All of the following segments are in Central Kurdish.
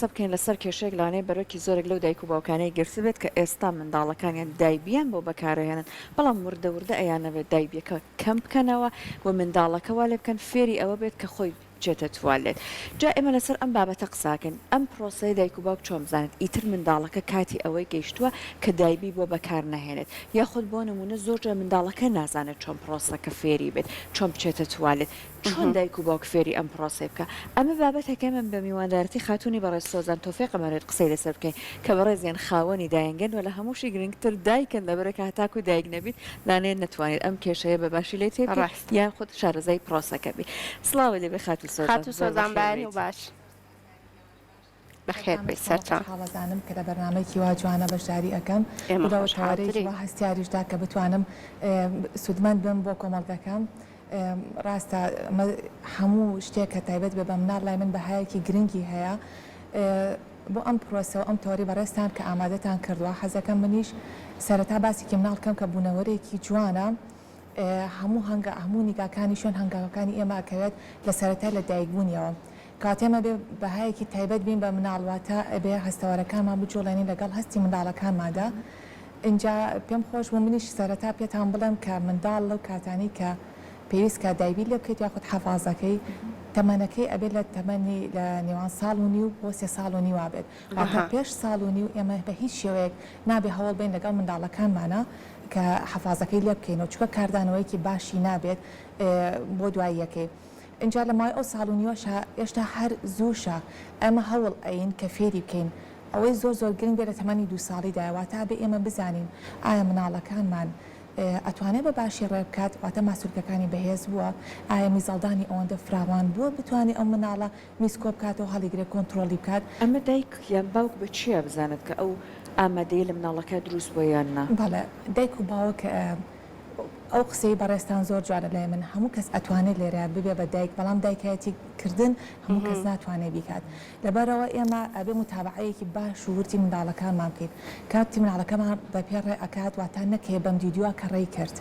قسە بکەین لەسەر کێشەیەک لانەیە بەرەکی زۆرێک لەو دایک و باوکانەی گرسی بێت کە ئێستا منداڵەکانیان دایبیان بۆ بەکارهێنن بەڵام وردە ئەیانەوێت دایبیەکە کەم بکەنەوە و منداڵەکەوا لێ بکەن فێری ئەوە بێت کە خۆی بچێتە توالێت جا ئێمە لەسەر ئەم بابەتە قساکەن ئەم پرۆسەی دایک و باوک چۆن بزانێت ئیتر منداڵەکە کاتی ئەوەی گەیشتووە کە دایبی بۆ بەکار نەهێنێت یاخود بۆ نمونە زۆرجە منداڵەکە نازانێت چۆن پرۆسەکە فێری بێت چۆن بچێتە توالێت چۆن دایک و باوک فێری ئەم پرۆسەی بکە ئەمە بابەتەکە من بە میواندارەتی خاتونی بەڕێز سۆزان تۆفیق ئەمانێت قسەی لەسەر بکەین کە بەڕێزیان خاوەنی دایەنگەن و لە هەمووشی گرنگتر دایکن لەبەرە کە هەتاکو دایک نەبیت لانێن نەتوانێت ئەم کێشەیە بەباشی لێ تێبگەێت یان خۆت شارەزای پرۆسەکە بی سڵاوە لێبێ خاتو سۆزان باری و باش بەخێر بێت سەرچان هەڵەزانم کە لە بەرنامەیەکی وا جوانە بەشداری ئەەکەم شارێکی وا هەستیاریشدا کە بتوانم سودمەند بم بۆ کۆمەڵگەکەم ڕاستە هەموو شتێک کە تایبەت بێ بە مناڵ لای من بەهایەکی گرنگی هەیە بۆ ئەم پرۆسەوە ئەم تۆری بەڕێستان کە ئامادەتان کردووە حەزەکەم منیش سەرەتا باسێکی مناڵکەم کە بوونەوەرێکی جوانە هەموو نیگاکانی شوێن هەنگاوەکانی ئێمە ئەکەوێت لە سەرەتا لە دایکبوونیەوە کاتێمە بێ بەهایەکی تایبەت بین بە مناڵواتە ئەبێ هەستەوەرەکانمان بجۆڵێنین لەگەڵ هەستی منداڵەکانمادا اینجا پێم خۆش بوو منیش سەرەتا پێتان بڵێم کە منداڵ لەو کاتانی کە پێویست کە دایبی لێ بکەیت یاخود حەفازەکەی تەمەنەکەی ئەبێت لە تەمەنی لە نێوان ساڵ و نیو بۆ 3 ساڵ و نیو بێت پێش ساڵ و نیو ئێمە بە هیچ شێوەیەک نابێ هەوڵ بین لەگەڵ منداڵەکانمانە کە حەفازەکەی لێ بکەینەوە چکە کاردانەوەیکی باشی نابێت بۆ دواییەکەی اینجا لە مای ئەو ساڵ و نیوەشە ئێشتا هەر زووشە ئەمە هەوڵ ئەین کە فێری بکەین ئەوەی زۆر گرنگ بێت لە تەمەنی 2 ساڵی داواتە بێ ئێمە بزانین ئایا مناڵەکانمان ئەتوانێت بە باشی ڕێ بکات واتە ماسوولکەکانی بەهێز بووە ئایا میزەڵدانی ئەوەندە فراوان بووە بتوانێت ئەو مناڵە میسکۆ بکاتەوە هەڵیگرێت کۆنتترۆلی بکات ئەمە دایک یان باوک بە چیە بزانێت کە ئەو ئامادەی لە مناڵەکە دروست بۆ یان نا بەڵێ دایک و باوک ئەو قسەی بەڕێستان زۆر جوانە لای من هەموو کەس ئەتوانێت لێرە ببێ بە دایک بەڵام دایکایەتی کردن هەموو کەس ناتوانێت بیکات لەبەرەوە ئێمە ئەبێ متابعەیەکی باش و ورتی منداڵەکانمان بکەین کاتی مناڵەکەمان بە پێڕێ ئەکات واتان نەکێ بەم دیدووە کە ڕێی کرد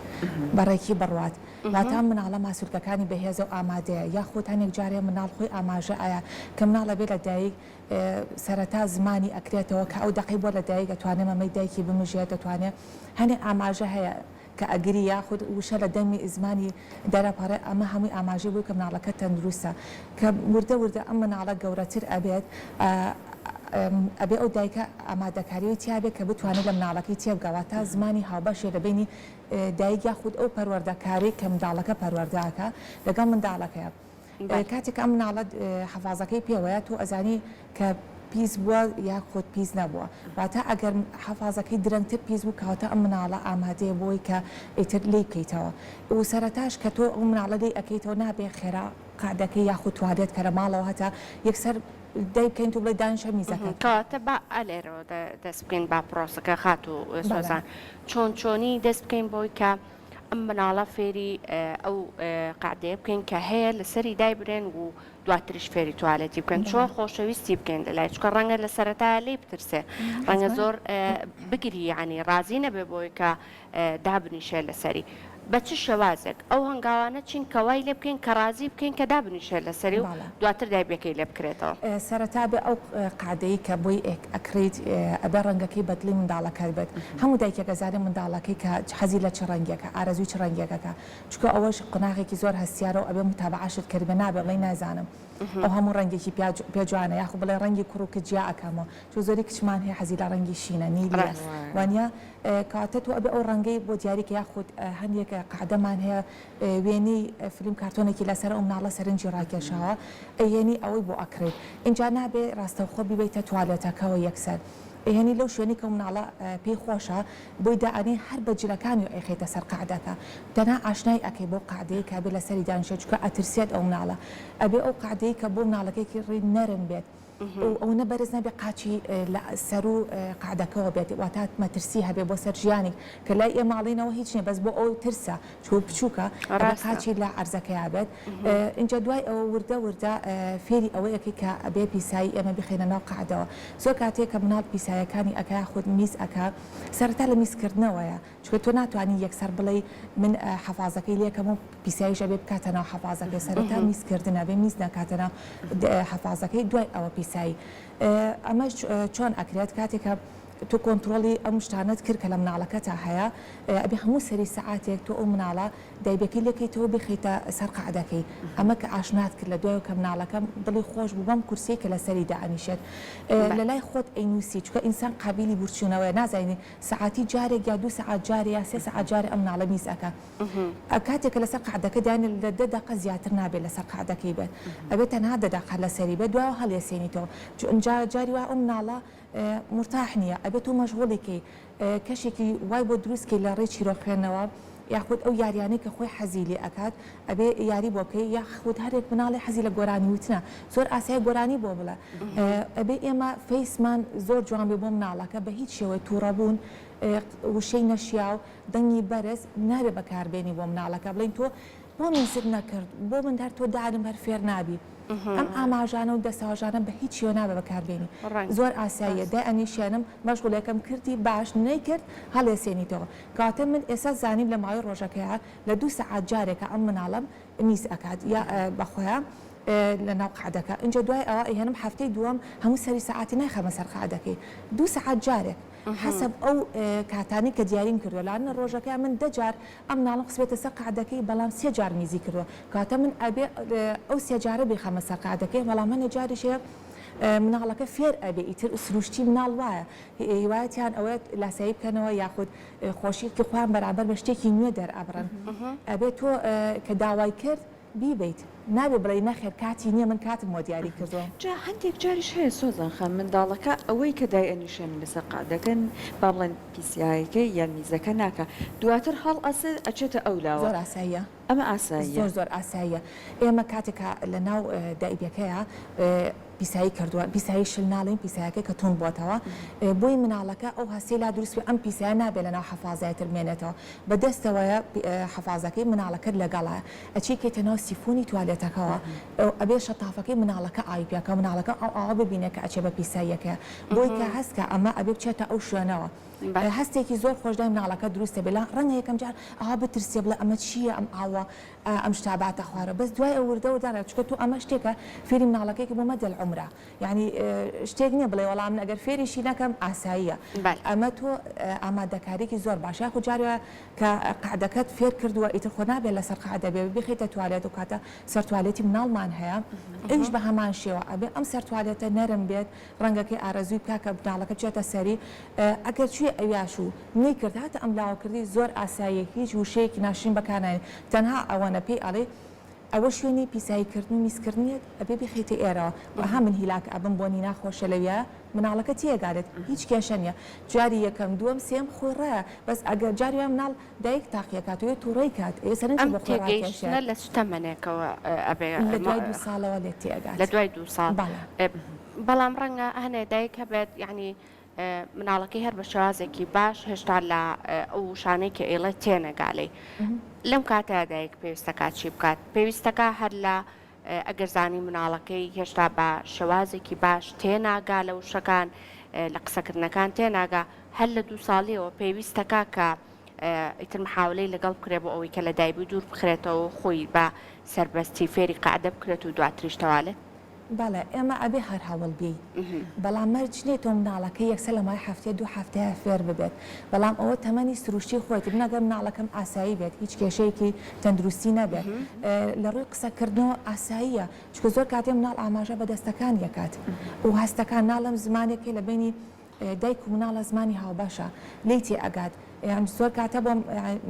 بەڕێکی بڕوات واتان مناڵە ماسوولکەکانی بەهێزە و ئامادەیە یاخۆتان یەک جارێ مناڵ خۆی ئاماژە ئایا کە مناڵە بێ لە دایک سەرەتا زمانی ئەکرێتەوە کە ئەو دەقی بۆ لە دایک ئەتوانێت مەمەی دایکی بمژێت دەتوانێت هەنێ ئاماژە هەیە کە ئەگری یاخود وشە لە دەمی زمانی دەرەپەڕێ ئەمە هەمووی ئاماژە بوو کە مناڵەکە تەندروستە کە وردە ئەم مناڵە گەورەتر ئەبێت ئەبێ ئەو دایکە ئامادەکاریەوەی تیابێت کە بتوانێت لە مناڵەکەی تێبگەواتە زمانی هاوبەشێ لەبینی دایک یاخود ئەو پەروەردەکاری کە منداڵەکە پەروەردەکە لەگەڵ منداڵەکەیە کاتێک ئەم مناڵە حەفازەکەی پێوەیە تۆ ئەزانی کە پیس بووە یاخۆت پیس نەبووە واتە ئەگەر حەفازەکەی درەنگتر پیس بوو کەواتە ئەم مناڵە ئامادەیە بۆی کە ئیتر لی بکەیتەوە و سەرەتاش کە تۆ ئەو مناڵە لی ئەەکەیتەوە نابێ خێرا قادەکەی یاخود توالێت کە لە ماڵەوە هەتا یەکسەر دایکەین تو بڵێ دانیشە میزەکەت کەواتە با ئەلێرەوە دەست بکەین با پرۆسەکە خات و سۆزان چۆنی دەست بکەین بۆی کە ئەم مناڵە فێری ئەو قادەیە بکەین کە هەیە لەسەری دای برێن و دواتریش فێری توالێتی بکەن چۆن خۆشەویستی بکەین لەلای چکە ڕەنگە لە سەرەتا لێ بترسێ ڕەنگە زۆر بگری یعنی ڕازی نەبێ بۆی کە دابنیشێ لەسەری بە چ شێوازێک ئەو هەنگاوانە چین کەوای لێ بکەین کە ڕازی بکەین کە دابنیشێ لەسەری و دواتر دایبەکەی لێ بکرێتەوە سەرەتا بێ ئەو قادەی کە بۆی ئەکریت ئەبێ ڕەنگەکەی بەدلی منداڵەکە بێت هەموو دایکێکە زانێ منداڵەکەی کە حەزی لە چ ڕەنگێکە ئارەزوی چ ڕەنگێکەکە چکە ئەوەش قۆناغێکی زۆر هەستیارە و ئەبێ متابعەشت کردبێ نابێ بڵێ نازانم ئەو هەموو ڕەنگێکی پێجوانە یاخو بڵێ ڕەنگی کوڕ و کجیا ئەکەمەوە چۆ زۆری کچمان هەیە حەزی لە ڕەنگی شینە نیلیە وانە کاتە تو ئەبێ ئەو ڕەنگەی بۆ دیاریکە یاخود هەندێک قعدەمان هەیە وێنەی فیلم کارتۆنێکی لەسەر ئەو مناڵە سەرنجی ڕاکێشەوە ئەیێنی ئەوەی بۆ ئەکرێت اینجا نابێ ڕاستەوخۆ بیبیتە توالێتەکەەوە یەکسەر هێنی لەو شوێنی کە مناڵە پێی خۆشە بۆی داعانێ هەر بە جلەکانی و ئەیخێتە سەر قعدەکە دەنا ئاشنای ئەکەی بۆ قعدەیە کە بێ لەسەری دانیشە چکە ئەترسێت ئەو مناڵە ئەبێ ئەو قعدەیە کە بۆ مناڵەکەیکی ڕێ نەرم بێت ئەو نەبەرز نەبێ قاچی لە سەر و قعدەکەەوە بێت واتات مەترسی هەبێ بۆ سەر ژیانی کە لای ئێماڵینەوە هیچ نیە بەس بۆ ئەو ترسە چۆ بچووکە قاچی لە ئەرزەکەی بێت اینجا دوای ئەوە وردە فێری ئەوەیەکی کە ئەبێ پیسایی ئێمە بخێنە ناو قعدەوە زۆر کاتێک کە مناڵ پیسایەکانی ئەکا خود میز ئەکا سەرەتا لە میزکردنەوەیە چکە تۆ ناتوانانی یەکسەر بڵێ من حەفازەکەی لێکەم و پیساییش ئەبێ بکاتەناو حەفازەکەی سەرەتا میزکردنە بێ میز ناکاتەناو حەفازەکەی دوای ئەوە پیسایی ئەمە چۆن ئەکرێت کاتێکە تۆ کۆنتترۆلی ئەم شتانت کرد کە لە مناڵەکە تا هەیە ئەبێ هەموو سەری سەعاتێک تۆ ئەو مناڵە دایبەکەی لەکەیتەوە بخیتە سەر قعدەکەی ئەمە کە ئاشنات کرد لە دوای کە مناڵەکە دڵی خۆش بوو بەم کورسی کە لە سەری دائنیشێت لە لای خۆت ئەینوسی چکە ئینسان قابلی بورچوونەوەی نازانێت سەعاتی جارێک یا 2 سەعات جارێ یا 3 سەعات جارێ ئەم مناڵە میز ئەکە کاتێکە لەسەر قعدەکە دایان لە 10 دقیقە زیاتر نابێت لەسەر قعدەکەی بێت ئەبێت تەنها 10 دقیقە لە سەری بێت دوای هەڵێسێنیتەوە جاری وا ئەو مناڵە مرتاح نییە ئەبێت و مەشغوڵێکی کەشێکی وای بۆ دروستکەی لە ڕێ چیرۆخێنەوە یاخود ئەو یاریانەی کە خۆی حەزی لێ ئەکات ئەبێ یاری بۆ بکەی یاخود هەرێک مناڵی حەزی لە گۆرانی وتنە زۆر ئاسایی گۆرانی بۆ بڵە ئەبێ ئێمە فەیسمان زۆر جوان بێ بۆ مناڵەکە بە هیچ شێوەی تووڕەبوون وشەی نەشیا و دەنگی بەرز نابێ بەکاربێنی بۆ مناڵەکە بڵین تۆ بۆ من زر نەکرد بۆ من هەر تۆ دادم هەر فێر نابی ئەم ئاماژانە و دەسەواژانە بە هیچ شێوە نابێ بەکاربێنی زۆر ئاساییە دای ئەنیشێنم مەشغوڵەکەم کردی باش نەیکرد هەڵێسێنیتەوە کاتە من ئێستا زانیم لە ماوەی ڕۆژەکەیە لە 2 سەعات جارێکە ئەم مناڵم میز ئەکات یا بەخۆیان لە ناو قعدەکە اینجا دوای ئەوە ئێهێنم هەفتەی دووەم هەموو سەری سەعاتی نایخەمە سەر قعدەکەی 2 سەعات جارێک حسب ئەو کاتانی کە دیاریم کردووە لاانە ڕۆژەکە من 10 جار ئەم ناڵم قسبێتە سەر قعدەکەی بەڵام 3 جار میزی کردووە کاتە من ئەبێ ئەو 3 جارە بخەمە سەر قعدەکەی بەڵام من جاریشەیە مناڵەکە فێر ئەبێ ئیتر سروشتی مناڵ وایە هیوایەتیان ئەوەیە لاسایی بکەنەوە یاخود خۆشیکی خۆیان بەرامبەر بە شتێکی نوێ دەرئەبڕن ئەبێت تۆ کە داوای کرد بیبیت نابێ بڵێ نەخێر کاتی نییە من کاتم بۆ دیاری کردووە جا هەندێک جاریش هەیە سۆزان خەم منداڵەکە ئەوەی کە دای ئەنیشێن لەسەر قعدەکەن با بڵێن پیسایەکەی یان میزەکە ناکە دواتر هەڵ ئەسێ ئەچێتە ئەولاوە زۆر ئاساییە ئەمە ئاساییە زۆر ئاساییە ئێمە کاتێکە لە ناو دایبەکەیە پیسایی کردووە پیسایی شل ناڵین پیسایەکە کە تون بۆتەوە بۆی مناڵەکە ئەو هەستی لا دروست ئەم پیسایە نابێت لە ناو حەفازایەتر مێنێتەوە بەدەستەوەیە حەفازەکەی مناڵەکەت لەگەڵە ئەچی کێتە ناو سیفۆنی توالێتەکەەوە ئەبێ شەتافەکەی مناڵەکە ئایپیەکە مناڵەکە ئەو ببینێت کە ئەچێ بە پیساییەکە بۆی کە هەستکە ئەمە ئەبێ بچێتە ئەو شوێنەوە هەستێکی زۆر خۆشدای مناڵەکە دروستە بێلا ڕەنگە یەکەم جار ئاوا بترسێ بڵێ ئەمە چییە ئەم ئاوە ئەم شتاباتە خوارە بەس دوای ئەوردە وردانە چکە تو ئەمە شتێکە فێری مناڵەکەیکە بۆ مەدەل عمرە یعنی شتێک نییە بڵێ وەڵام ئەگەر فێریشی نەکەم ئاساییە ئەمە تۆ ئامادەکاریکی زۆر باشە و جارە کە قعدەکەت فێر کردووە ئیتر خۆ نابێت لەسەر قعدە بێ بخیتە توالێت و کاتە سەر توالێتی مناڵمان هەیە ئەویش بە هەمان شێوە ئەبێ ئەم سەر توالێتە نەرم بێت ڕەنگەکەی ئارەزووی بکە کە مناڵەکە بچێتە سەری ئەگەر کوێ ئەویاش و نیکرد هاتە ئەم لاوەکردی زۆر ئاساییە هیچ وشەیەکی ناشرین بەکارنێت تەنها ئەوەنە پێی ئەڵێ ئەوە شوێنی پیساییکردن و میزکردنیت ئەبێ بخیتە ئێرەوە وها من هیلاک ئەبم بۆنی ناخۆشە لەویە مناڵەکە تێگارێت هیچ کێشە نیە جاری یەکەم دووەم سێم خۆی ڕایە بەس ئەگەر جاریوە مناڵ دایک تاقیەکاتوێت تووڕێی کات ئێسەرنج بە خۆڕاکێشە لە شتەمەنێکەوە ئەبێ لە دوای 2 ساڵەوە لێت تێگات لە دوای 2 ساڵ بەڵام ڕەنگە هەنێ دایک هەبێت یعنی مناڵەکەی هەر بە شێوازێکی باش هێشتا لە ئەو شانەی کە ئێڵە تێنەگاڵێ لەم کاتە دایک پێویستەکە چی بکات پێویستەکە هەر لە ئەگەرزانی مناڵەکەی هێشتا بە شێوازێکی باش تێناگا لە وشەکان لە قسەکردنەکان تێناگا هەر لە 2 ساڵیەوە پێویستەکە کە ئیتر محاولەی لەگەڵ بکرێ بۆ ئەوەی کە لە دایبی دوور بخرێتەوە خۆی بە سربەستی فێری قعدە بکرێت و دواتریش تەواڵێت بەڵێ ئێمە ئەبێ هەر هەوڵ بی بەڵام مەرج نێت تۆ مناڵەکە یەکسەر لە مای هەفتەیە 2 هەفتەیە فێر ببێت بەڵام ئەوە تەمەنی سروشتی خۆیت بنەگە مناڵەکەم ئاسایی بێت هیچ کێشەیەکی تەندروستی نەبێت لە ڕووی قسەکردنەوە ئاساییە چکە زۆر کاتێ مناڵ ئاماژە بە دەستەکان یەکات و هەستەکان ناڵم زمانێکی لە بینی دایک و مناڵە زمانی هاوبەشە لی تێ ئەگات یان زۆر کاتە بۆ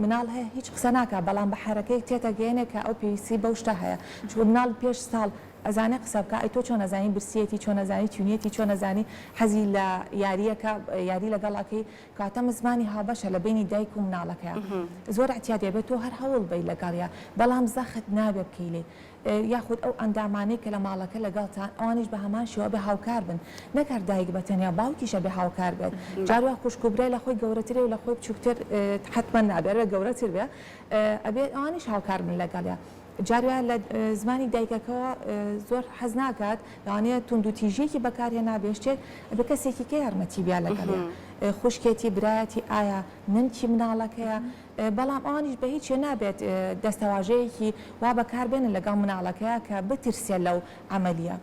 مناڵ هەیە هیچ قسە ناکە بەڵام بە حرەکەی تێتە گەێنێ کە ئەو پێویستی بەو شتە هەیە چون مناڵ پێش ساڵ ئەزانێ قسە بکە ئەی تۆ چۆن نەزانی برسیەتی چۆن نەزانی تونیەتی چۆن نەزانی حەزی لە یاریەکە یاری لەگەڵەکەی کاتەم زمانی هاوبەشە لە بینی دایک و مناڵەکەیە زۆر احتیاط بێت تۆ هەر هەوڵ بی لەگەڵیا بەڵام زەخت نابێ بکەیلێ یاخود ئەو ئەندامانەی کە لە ماڵەکە لەگەڵتان ئەوانیش بە هەمان شێوە بێ هاوکار بن نەکار دایک بەتەنیا باوکیشە بێ هاوکار بێت جاروە خوشکوبرای لە خۆی گەورەترێ و لە خۆی بچووکتر حتمما نابێت گەورەتر بێ ئەبێت ئەوانیش هاوکار بن لەگەڵیا جاروە لە زمانی دایکەکەەوە زۆر حەز ناکات لەوانەیە تونند و تیژێکی بەکارهێنا بێشتێک بە کەسێکی کە یارمەتی بیا لەگەڵێ خوشکێتی برایەتی ئایا نمکی مناڵەکەیە بەڵام ئەوانیش بە هیچ نابێت دەستەواژەیەکی وا بەکاربێنن لەگەڵ مناڵەکەیە کە بترسێ لەو عملیە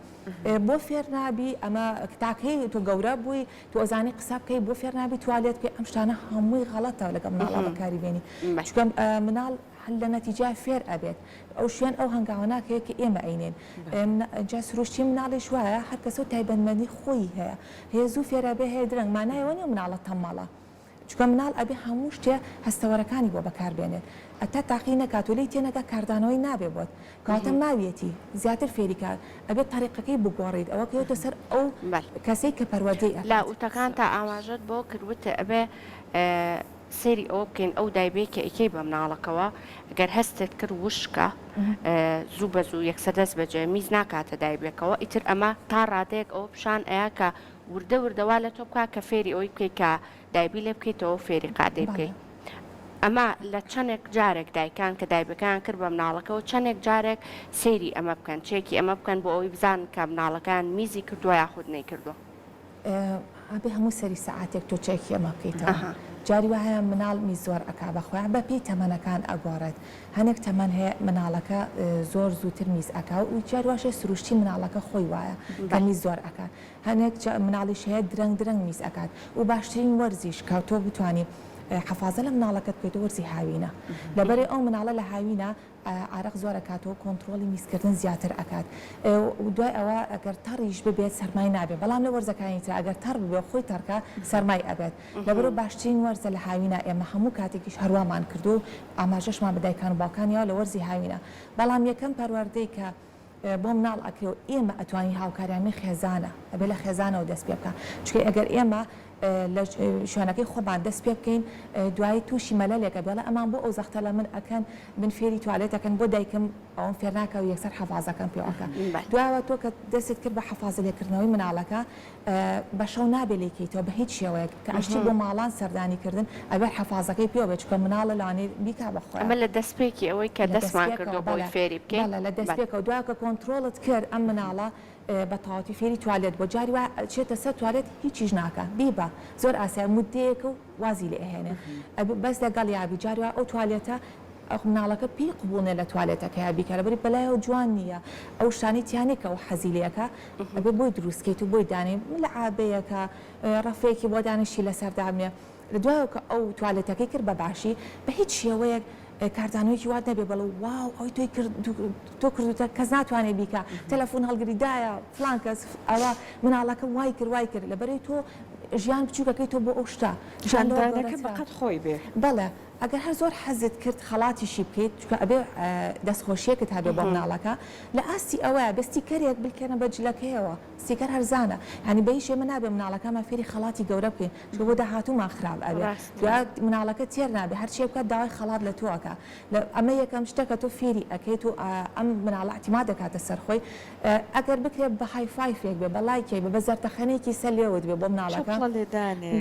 بۆ فێرنابی ئەمە تاکەی تۆ گەورە بووی تۆ ئۆزانی قسە بکەی بۆ فێرنابی توالێت پێ ئەم شتانە هەمووی غەڵەتە لەگەڵ مناڵە بەکاری بێنی چکە مناڵ لە نەتیجە فێر ئەبێت ئەو شوێن ئەو هەنگاواناکەیە کە ئێمە ئەینێن جا سروشتی مناڵیش وایە هەر کەسە و تایبەتمەندی خۆی هەیە هەیە زوو فێرە بێ هەیە درەنگ مانایەوە نیە مناڵە تەماڵە چکە مناڵ ئەبێ هەموو شتێ هەستەوەرەکانی بۆ بەکاربێنێت ئەتا تاقی نەکات و لی تێنەکە کاردانەوەی نابێ بۆت کاتە ماویەتی زیاتر فێری کات ئەبێت تاریقەکەی بگۆڕیت ئەوە کەوتە سەر ئەو کەسەی کە پەروەردەی لا وتەکان تا ئاماژەت بۆ کردوتە ئەبێ سێری ئەوە بکەین ئەو دایبێت کە ئیکەی بە مناڵەکەەوە ئەگەر هەستت کرد وشکە زوو بە زوو یەکسەر دەست بەجێ میز ناکاتە دایبێکەوە ئیتر ئەمە تا ڕادەیەک ئەوە پیشان ئەیە کە وردە وردەوا لە تۆ بکە کە فێری ئەوەی بکەیت کە دایبی لێ بکەیتەوە فێری قادەی بکەیت ئەمە لە چەندێک جارێک دایکان کە دایبەکان کرد بە مناڵەکەەوە چەندێک جارێک سێری ئەمە بکەن چێکی ئەمە بکەن بۆ ئەوی بزان کە مناڵەکان میزی کردووە یاخود نەیکردووە ئەبێ هەموو سەری سەعاتێک تۆ چێکی ئەمە بکەیتەوە جاری وایە مناڵمی زۆر ئەک بەخۆیان بە پێی تەمەنەکان ئەگۆڕێت هەنێک تەمەەن هەیە مناڵەکە زۆر زووتر میز ئەکا و جارواشە سروشتی مناڵەکە خۆی وایە کە میز زۆر ئەکات هەنێک مناڵیش هەیە درەنگ میز ئەکات و باشترین وەرزیش کە تۆ بتوانانی حەفازە لە مناڵەکەت بێت وەرزی هاوینە لەبەرێ ئەو مناڵە لە هاوینە عرق زۆر ئەکاتەوە کۆنتترۆلی میزکردن زیاتر ئەکات دوای ئەوە ئەگەر تەڕیش ببێت سەرمای نابێت بەڵام لە وەرزەکانی تر ئەگەر تەڕ ببێ خۆی تەرکە سەرمای ئەبێت لەبەرە باشترین وەرزە لە هاوینە ئێمە هەموو کاتێکیش هەروەمان کردو و ئاماژەشمان بەدایکان و باوکانیەوە لە وەرزی هاوینە بەڵام یەکەم پەروەردەی کە بۆ مناڵ ئەکرێ و ئێمە ئەتوانی هاوکاریانی خێزانە ئەبێ لە خێزانەوە دەست پێ بکە چکە ئەگەر ئێمە لە شوێنەکەی خۆمان دەست پێ بکەین دوایی تووشی مەلەلێکە بێڵە ئەمان بۆ ئەو زەختە لە من ئەکەن من فێری توالێتەکەن بۆ دایکم ئەوم فێرناکە و یەکسەر حەفازەکەم پێوەکە دوایەوە تۆ کە دەستت کرد بە حەفازە لێکردنەوەی مناڵەکە بە شەو نابێ لێکیتەوە بە هیچ شێوەیەک کە ئەشتی بۆ ماڵان سەردانیکردن ئەبێت حەفازەکەی پێوە بێت چکە مناڵە لەوانێ بیکا بەخۆ ئەمە لە دەستپێکی ئەوەی کە دەستمان کردو بۆی فێری بکەین لە دەستپێکەوە دوایکە کۆنتترۆلت کرد ئەم مناڵە بە تاواتی فێری توالێت بۆ جاری وە چێتە سەر توالێت هیچیش ناکە بیبە زۆر ئاسیا مودەیەکە و وازی لێ ئەهێنێ بەس لەگەڵ یابی جاری وە ئەو توالێتە ئەو مناڵەکە پێی قبوونە لە توالێتەکە یابیکە لەبەری بەلایەوە جوان نییە ئەو شتانی تیانێکە و حەزیلەکە ئەبێ بۆی دروستکەیت و بۆی دانێ لە ئابەیەکە ڕەفەیەکی بۆ دانشی لەسەر دامێ لە دوایەوە کە ئەو توالێتەکەی کرد بە باشی بە هیچ شێوەیەک کاردانەوەیکی وات نەبێ بەڵە واو ئەوی تۆ کردوتە کەس ناتوانێت بیکە تەلەفۆن هەڵگریدایە فلان کەس ئەوە مناڵەکە وای کرد لەبەرەی تۆ ژیان بچووکەکەی تۆ بۆ ئەو شتە ژاندانەکە بەقەت خۆی بێ بەڵێ ئەگەر هەر زۆر حەزت کرد خەڵاتیشی بکەیت چکە ئەبێ دەستخۆشیەکت هەبێ بۆ مناڵەکە لە ئاستی ئەوەیە بەستیکەرێک بکەنە بە جلەکەیەوە ستیکەر هەرزانە ینی بە هیچ منابێ مناڵەکەمە فێری خەڵاتی گەورە بکەین چکە بۆ داهاتوومان خراپ ئەبێ مناڵەکە تێر نابێ هەرچی بکات داوای خەڵات لە تۆکە ئەمە یەکەم شتەکە تۆ فێری ئەەکەیت و ئەم مناڵە احتیما دەکاتە سەرخۆی ئەگەر بکرێت بە هایفایفێک بێ بە لایکێک بە زەرتەخەنێکی سەر لێوت بێ بۆ مناڵەکە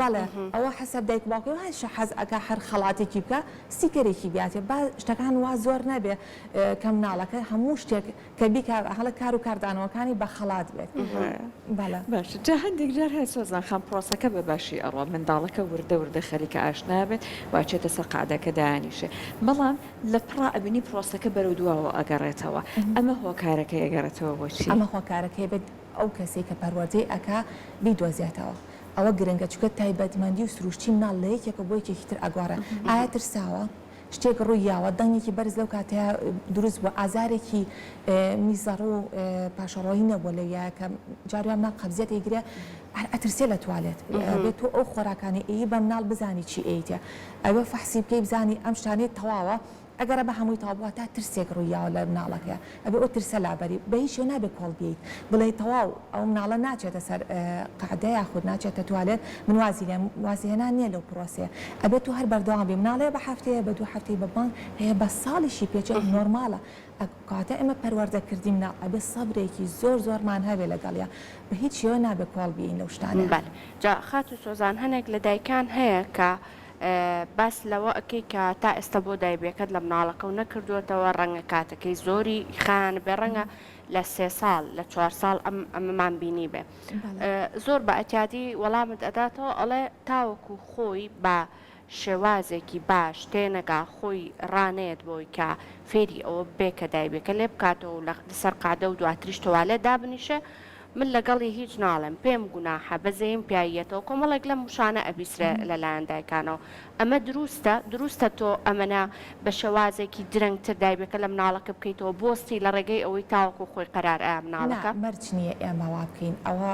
بەڵێ ئەوە حەسەب دایک باوکەوە هەش حەز ئەکا هەر خەڵاتێکی بکە ستیکەرێکی بیاتێ با شتەکان وا زۆر نەبێ کە مناڵەکە هەموو شتێک کە بیکە هەڵە کار و کاردانەوەکانی بە خەڵات بێت باش جا هەندێک جار هەیە سۆزان خەم پرۆسەکە بە باشی ئەڕۆ منداڵەکە وردە خەریکە ئاشنا بێت واچێتە سەر قادەکە دانیشێ بەڵام لە پڕا ئەبینی پرۆسەکە بەرەو دواوە ئەگەڕێتەوە ئەمە هۆکارەکەی ئەگەڕێتەوە بۆچی ئەمە هۆکارەکەی بێت ئەو کەسێک کە پەروەردەی ئەکا بیدۆزێتەوە ئەوە گرنگە چکە تایبەتمەندی و سروشتی مناڵ لە یەکێکە بۆ یەکێکی تر ئەگوارە ئایا ترساوە شتێک ڕوویاوە دەنگێکی بەرز لەو کاتەیە دروست بووە ئازارێکی میزەڕ و پاشەڕۆیی نەبووە لەویە کە جاریان مناڵ قەبزیەت ئەیگرێ ئەترسێ لە توالێت بێت تۆ ئەو خۆراکانی ئەی بە مناڵ بزانی چی ئەیتە ئەوە فەحسی بکەی بزانی ئەم شتانێت تەواوە ئەگەرە بە هەمووی تاوبووە تا ترسێک ڕوویاوە لە مناڵەکە ئەبێ ئەو ترسە لابەری بە هیچ نابێت کۆڵ بێیت بڵێ تەواو ئەو مناڵە ناچێتە سەر قەعدە یاخود ناچێتە توالێت من وازیهێنان نییە لەو پرۆسەیە ئەبێت تو هەر بەردەوام بێ مناڵەیە بە هەفتەیە بە 2 هەفتەی بەبان هەیە بە ساڵیشی پێچێت نۆرمالە کاتە ئێمە پەروەردەکردی مناڵ ئەبێ سەبرێکی زۆرمان هەبێ لەگەڵیا بە هیچ شێوە نابێت کۆڵ بێین لەو شتانە جا خات و سۆزان هەنێک لە دایکان هەیە کە بەس لەوە ئەەکەی کە تا ئێستا بۆ دایبەکەت لە مناڵەکە و نەکردوێتەوە ڕەنگە کاتەکەی زۆری خان بێ ڕەنگە لە 3 ساڵ لە 4 ساڵ ئەمەمان بینی بێ زۆر بە ئەتیادی وەڵامت ئەداتەوە ئەڵێ تاوەکو خۆی بە شێوازێکی باش تێنەگا خۆی ڕانێت بۆی کە فێری ئەوە بێکە دایبێکە لێ بکاتەوە لەسەر قادە و دواتریش تۆوالێت دابنیشە من لەگەڵی هیچ ناڵێم پێم گوناحە بەزەیم پیایەتەوە کۆمەڵێک لە موشانە ئەبیسرە لەلایەن دایکانەوە ئەمە دروستە تۆ ئەمەە بە شێوازێکی درەنگتر دایبەکە لە مناڵەکە بکەیتەوە بۆستی لە ڕێگەی ئەوەی تاوەکو خۆی قەرار ئا مناڵەکە مەرج نییە ئێمەوا بکەین ئەوە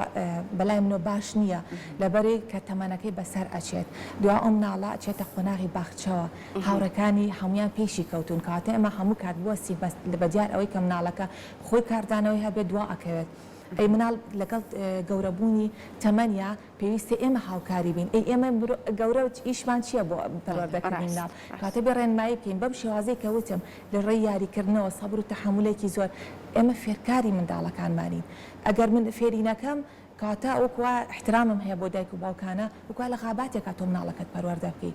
بەلای منۆ باش نییە لەبەرەی کە تەمەنەکەی بەسەر ئەچێت دوا ئەم ناڵە ئەچێتە قۆناغی باخچەوە هاوڕەکانی هەمویان پێشی کەوتون کاتە ئەمە هەموو کات بۆستی بەدیار ئەوەی کە مناڵەکە خۆی کاردانەوەی هەبێت دوا ئەکەوێت ئەی مناڵ لەگەڵ گەورەبوونی تەمەنیا پێویستە ئێمە هاوکاری بین ئەی ئێمە گەورە ئیشمان چییە بۆ پەروەردەکردنی مناڵ کاتە بێ ڕێنمایی بکەین بەم شێوازەی کەوتم لە ڕێی یاریکردنەوە سەبر و تەحملێکی زۆر ئێمە فێرکاری منداڵەکانمانین ئەگەر من فێری نەکەم کاتە ئەوکووا احترامم هەیە بۆ دایک و باوکانە وکوا لە خاباتێکا تۆ مناڵەکەت پەروەردە بکەی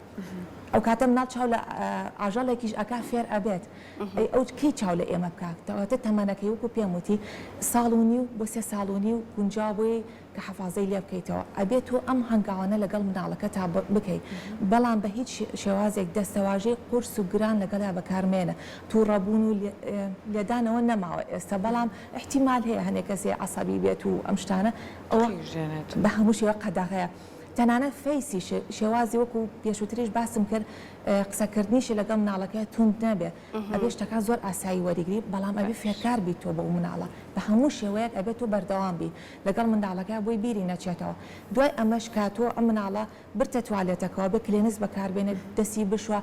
ئەو کاتە مناڵ چاو لە ئاژەڵێکیش ئەکا فێر ئەبێت ئەو کەی چاو لە ئێمە بکات تەواتە تەمەنەکەی وەکو پێم وتی ساڵونی و بۆ 3 ساڵونی و گونجاوی کە حەفازەی لێ بکەیتەوە ئەبێت تۆ ئەم هەنگاوانە لەگەڵ مناڵەکە تا بکەیت بەڵام بە هیچ شێوازێک دەستەواژەی قورس و گران لەگەڵا بەکارمێنە تووڕەبوون و لێدانەوە نەماوە ئێستا بەڵام احتیمال هەیە هەنێک کەسێ عەسەبی بێت و ئەم شتانە ئەوە بە هەموو شێوە قەدەغەیە تەنانەت فەیسی شێوازی وەکو پێشووتریش باسم کرد قسەکردنیشی لەگەڵ مناڵەکە تونند نەبێت ئەبێ شتەکە زۆر ئاسایی وەریگری بەڵام ئەبێ فێرکار بیت تۆ بە مناڵە بە هەموو شێوەیەک ئەبێت تۆ بەردەوام بی لەگەڵ منداڵەکە بۆی بیری نەچێتەوە دوای ئەمەش کاتۆ ئەم مناڵە برتە توالێتەکەەوە بە کلێنس بەکاربێنێت دەستی بشوە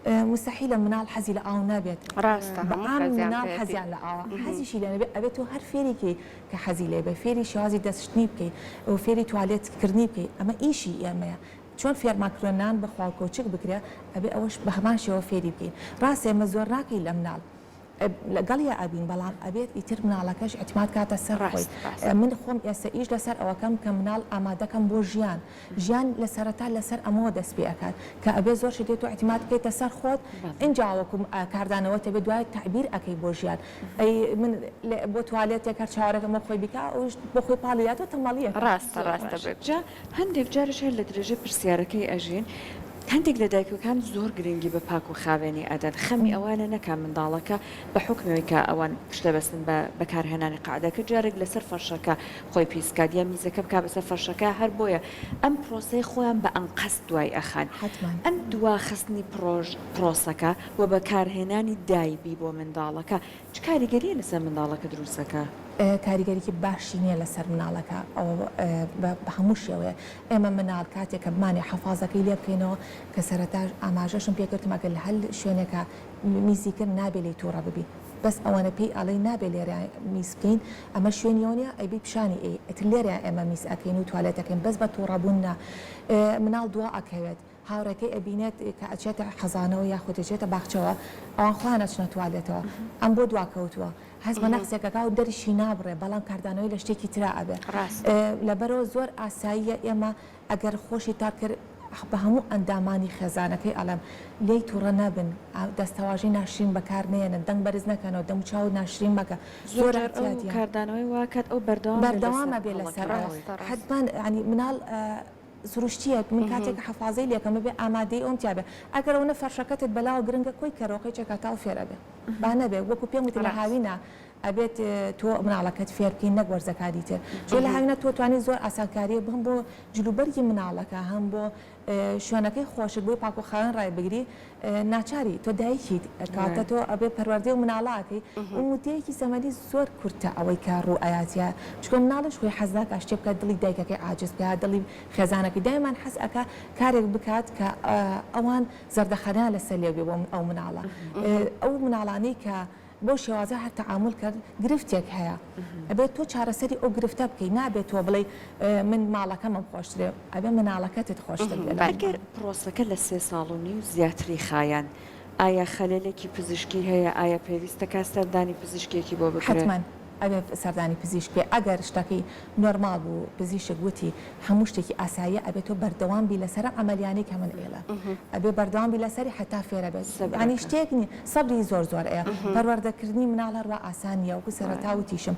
مستحیلە مناڵ حەزی لە ئاو نابێت ڕاستە مناڵ حەزیان لە ئاوە حەزیشی لەنەبێت ئەبێت تۆ هەر فێریکی کە حەزی لێ بە فێری شێوازی دەستشتنی بکەیت ئەو فێری توالێتکردنی بکەیت ئەمە ئیشی ئێمەیە چۆن فێرماکرۆنان بەخوا کۆچک بکرێ ئەبێ ئەوەش بە هەمان شێوە فێری بکەین ڕاستە ئێمە زۆر ناکەی لە مناڵ لەگەڵیا ئەبین بەڵام ئەبێت ئیتر مناڵەکەش اعتماد کاتە سەر خۆی من خۆم ئێستا ئیش لەسەر ئەوەکەم کە مناڵ ئامادەکەم بۆ ژیان لە سەرەتا لەسەر ئەمەوە دەست پێ ئەکات کە ئەبێ زۆر شتێت و اعتماد بکەیتە سەر خۆت ئینجاوەکو کاردانەوە تەبێ دوای تعبیر ئەەکەی بۆ ژیان ئەی من بۆ توالێتێک هەر چاوەڕێکەمە خۆی بکە ئەوش بۆ خۆی پاڵیاتەوە تەمەڵیە ڕاستە جا هەندێک جارش هەیە لە درێژە پرسیارەکەی ئەژین هەندێک لە دایکەکان زۆر گرنگی بە پاک و خاوێنی ئەدەن خەمی ئەوانە نەکە منداڵەکە بە حکمەوەی کە ئەوان پشتە بەستن بە بەکارهێنانی قعدەکە جارێک لەسەر فەرشەکە خۆی پیسکات یا میزەکە بک بەسەر فەرشەکە هەر بۆیە ئەم پرۆسەی خۆیان بە ئەنقەست دوای ئەخان ئەم دواخستنی پرۆسەکە و بەکارهێنانی دایبی بۆ منداڵەکە چ کاریگەریە لەسەر منداڵەکە دروستەکە؟ کاریگەریکی باشی نییە لەسەر مناڵەکە بە هەموو شێوەیە ئێمە مناڵ کاتێکە بمانێ حەفازەکەی لێ بکەینەوە کە سەرەتا ئاماژەشم پێکردمەگە لە هەل شوێنێکە میزیکرد نابێ لی تووڕە ببی بەس ئەوەنە پێی ئەڵەی نابێ لێرە میس بکەین ئەمە شوێنیۆنیە ئەیبی پیشانی ئەتر لێرە ئێمە میس ئەەکەین و توالێتەکەین بەس بە تووڕەبووننا مناڵ دوا ئەکەوێت هاوڕێکەکەی ئەبینێت کە ئەچێتە خەزانەوە یاخودێتێتە باخچەوە ئەوان خۆیان ئەچنە توالێتەوە ئەم بۆ دواکەوتووە هەزمە نەقسێکەکە و دەریشی نابڕێ بەڵام کاردانەوەی لە شتێکی ترا ئەبێ لەبەرەوە زۆر ئاساییە ئێمە ئەگەر خۆشی تا کرد بە هەموو ئەندامانی خێزانەکەی ئەڵم لێی تووڕە نەبن دەستەواژی ناشرین بەکارنێنن دەنگ بەرز نەکەنەوە دەموچاو ناشرین بکە زۆر کاردانەوەی واکات ئەو بەردەوامە بێ لەسەر حتمان ینی مناڵ سروشتیە من کاتێک حەفازەی لێکەمە بێ ئامادەی ئەوم تیاابێ ئەگەر ئەوە فەرشەکەتت بەلاوە گرنگە کۆی کەڕۆقی چێکاتاو فێرە بێ با نەبێ وەکو پێم وتی لە هاوینە ئەبێت تۆ مناڵەکەت فێرکەین نەک وەرزەکاری تر چۆ لە هاوینە تۆ توانی زۆر ئاسانکاریە بم بۆ جلوبەرگی مناڵەکە هەم بۆ شوێنەکەی خۆشت بۆی پاکوخاوێن ڕای بگری ناچاری تۆ دایکیت کاتە تۆ ئەبێ پەروەردەی و مناڵاکەی وتەیەکی سەمەدی زۆر کورتە ئەوەی کار ڕوو ئاياتە چکۆ مناڵش خۆی حەزناکە شتێ بکات دڵی دایکەکەی عاجز بکات دڵی خێزانەکەی دایمان حەز ئەکا کارێک بکات کە ئەوان زەردەخەنە لەسەر لێ بێ بۆ ئەو مناڵە ئەو مناڵانەی کە بۆ شێوازە هەر تەعامل کرد گرفتێک هەیە ئەبێت تۆ چارەسەری ئەو گرفتە بکەی نابێت تۆ بڵێ من ماڵەکەمم خۆشترێ ئەبێ مناڵەکەتت خۆشتر ئەگەر پرۆسەکە لە 3 ساڵونی و زیاتری خایەن ئایا خەلەلێکی پزیشکی هەیە ئایا پێویستە کاستەردانی پزیشکێکی بۆ بکرێت؟ ئەبێ سەردانی پزیشک بێ ئەگەر شتەکەی نۆرمال بوو پزیشک گوتی هەموو شتێکی ئاساییە ئەبێت تۆ بەردەوام بی لەسەر ئەمەلیانەی کە من ئێڵە ئەبێ بەردەوام بی لەسەری حتا فێرە بێت ئەنی شتێکنی سەبری زۆر ئەیە پەروەردەکردنی مناڵ هەروە ئاسانیە وەکو سەرەتا وتیشم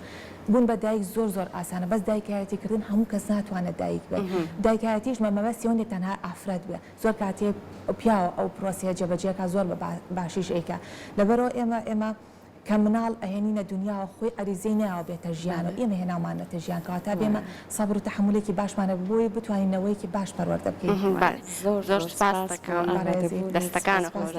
بوون بە دایک زۆر ئاسانە بەس دایکایەتیکردن هەموو کەس ناتوانێت دایک بێت دایکایەتیش مەبەستی ئەوەندێک تەنها ئافرەت بێ زۆر کاتێ پیاوە ئەو پرۆسەیە جێبەجێکە زۆر بە باشیش ئەیکە لەبەرەوە ئێمە کە مناڵ ئەهێنینە دنیاوە خۆی ئەریزەی ناوە بێتە ژیان و ئێمە هێناومانەتە ژیان کەواتە بێمە سەبر و تەحملێکی باشمانە ببووی بتوانینەوەیکی باش پەروەردە بکەین زۆر سپاس دەکەم دەستەکان خۆش